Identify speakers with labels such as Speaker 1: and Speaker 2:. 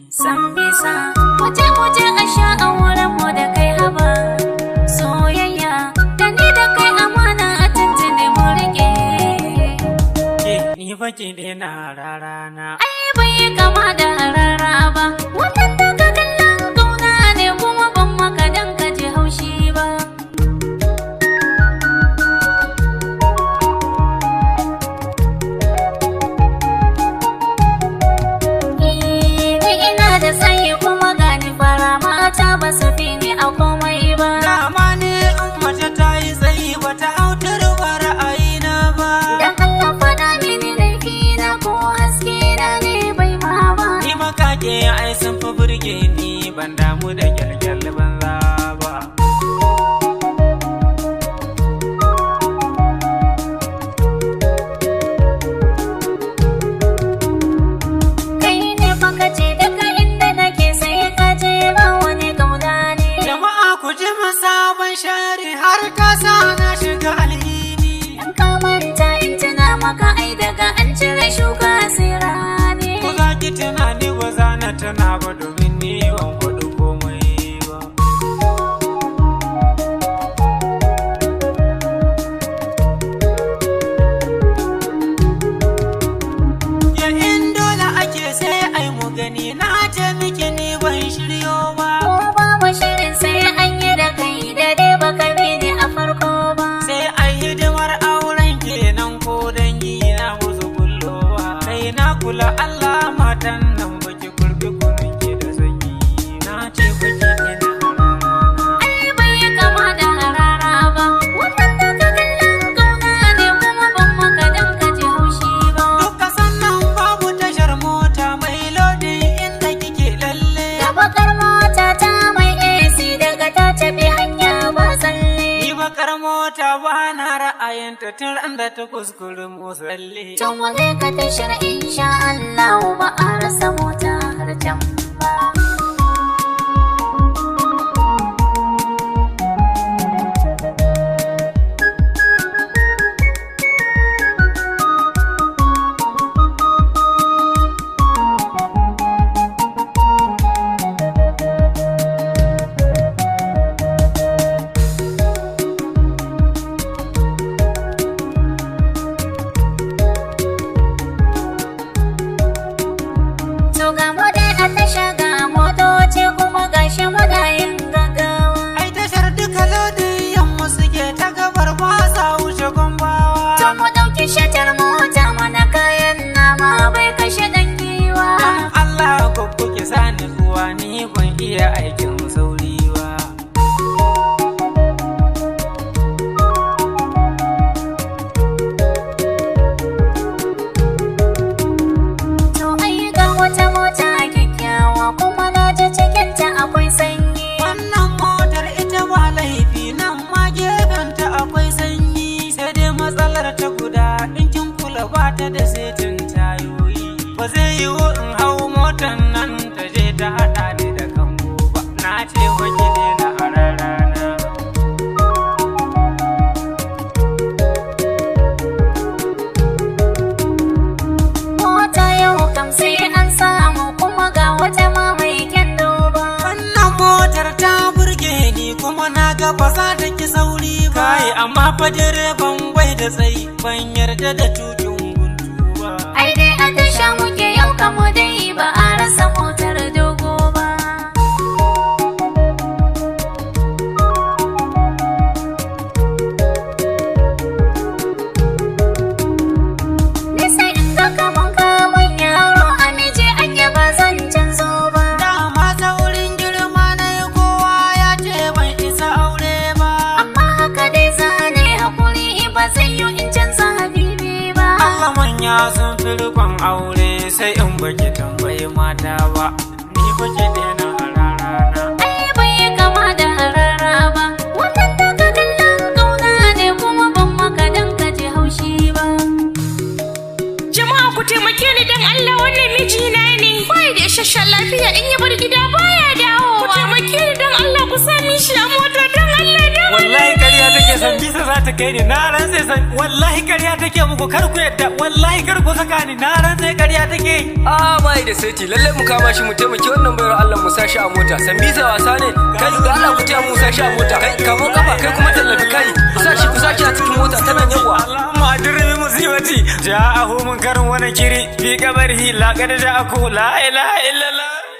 Speaker 1: Sambisa, muje a sha a wurin mu da kai haba. Soyayya, da ni da kai amana a tuntune mu rike.
Speaker 2: Ni fa ki daina rarana.
Speaker 1: Ai bai yi kama da rara ba. Wannan daga kallon kauna ne kuma ban maka dan ka ji haushi ba. Da tsayi kuma gani fara mata ba su fi ni a komai ba.
Speaker 2: Dama ne in mace ta yi tsayi ba ta autar ba ra'ayina ba.
Speaker 1: Dan Allah faɗa mini laifi na ko haske na ne bai ma ba.
Speaker 2: Ni makake ai sun fi burge ni ban damu da kyalkyal banza ba.
Speaker 1: Kai ne fa kace daga inda nake sai ka je ba wani kauna ne.
Speaker 2: Jama'a ku ji sabon shari har ka sa na shiga alhini.
Speaker 1: Dan ka manta in tuna maka ai daga an cire shuka sai rani.
Speaker 2: Ko za ki tunani ba za na tuna ba domin ni ban faɗi komai ba. Ya in dole ake sai ai mu gani na ce miki ni ban shiryo ba.
Speaker 1: Ko babu shirin sai an yi da kai da dai baka bi ni a farko ba.
Speaker 2: Sai ai hidimar auren kenan ko dangi na musu kullowa. Kai na kula Allah matan nan baki kurbi kunun ki da sanyi. Na ce baki ina rarana.
Speaker 1: Ai bai yi kama da rara ba. Wannan daga kallon kauna ne kuma ban maka dan ka ji haushi ba.
Speaker 2: Duka sannan babu tashar mota mai lodin inda kike lalle.
Speaker 1: Da bakar mota ta mai AC daga ta tafi hanya ba tsalle.
Speaker 2: Ni bakar mota ba na ra'ayinta tun ran da ta kuskure musalle.
Speaker 1: Can wale ka tashar insha Allah ba a rasa mota har can ba. To ga mu dai a tasha ga motoci kuma gashi muna yin gaggawa.
Speaker 2: Ai tashar duka lodin yamma suke ta gabar ba sa wuce gombawa.
Speaker 1: To mu ɗauki shatar mota mana kayan nama bai kashe ɗan giwa.
Speaker 2: Dan Allah ko kuke sani kuwa ni ban iya aikin sauri ba.
Speaker 1: To ai ga wata mota kyakkyawa kuma na ji cikinta akwai sanyi.
Speaker 2: Wannan motar ita ba laifi nan ma gefenta akwai sanyi. Sai dai matsalar ta guda ɗinkin kula ba ta da setin tayoyi. Ba zai yiwu in hau motar nan ta je ta haɗa ni da kango ba. Na ce wa ki daina hararana.
Speaker 1: Mota yau kam sai an samu kuma ga wata ma mai kyan duba.
Speaker 2: Wannan motar ta burge ni kuma na ga ba za ta ki sauri ba. Kai amma fa direban bai da tsayi ban yarda da tukin guntu ba.
Speaker 1: Ai dai a tasha muke yau kamu dai ba a rasa motar dogo ba. Ni sai in ga kaman kamun yaro a miji ake ba zan canzo ba.
Speaker 2: Dama saurin girma na yi kowa ya ce ban isa aure ba.
Speaker 1: Amma haka dai zane hakuri ba zai yi in canza habibi ba.
Speaker 2: Allah manya sun fi rikon aure sai in baki tambayi mata ba. Ni baki daina hararana.
Speaker 1: Ai bai yi kama da rara ba. Wannan daga kallon kauna ne kuma ban maka dan ka ji haushi ba.
Speaker 3: Jama'a ku taimake ni dan Allah wannan mijina ne. Bai da isasshen lafiya in ya bar gida baya dawowa. Ku taimake ni dan Allah ku sami shi a mota dan Allah dan
Speaker 2: Wallahi ƙarya take san bisa za ta kai ni na rantse sai wallahi ƙarya take muku kar ku yadda wallahi kar ku saka ni na rantse ƙarya take.
Speaker 4: Bai da saiti lalle mu kama shi mu taimaki wannan bayar Allah mu sashi a mota Sambisa wasa ne kai ga Allah ku taya mu sashi a mota kai kamo kafa kai kuma tallafi kai ku sashi a cikin mota tana yawa.
Speaker 2: Allahumma adirni musibati ja'ahu munkarun wa nakiri fi qabrihi laqad ja'aku la ilaha illallah.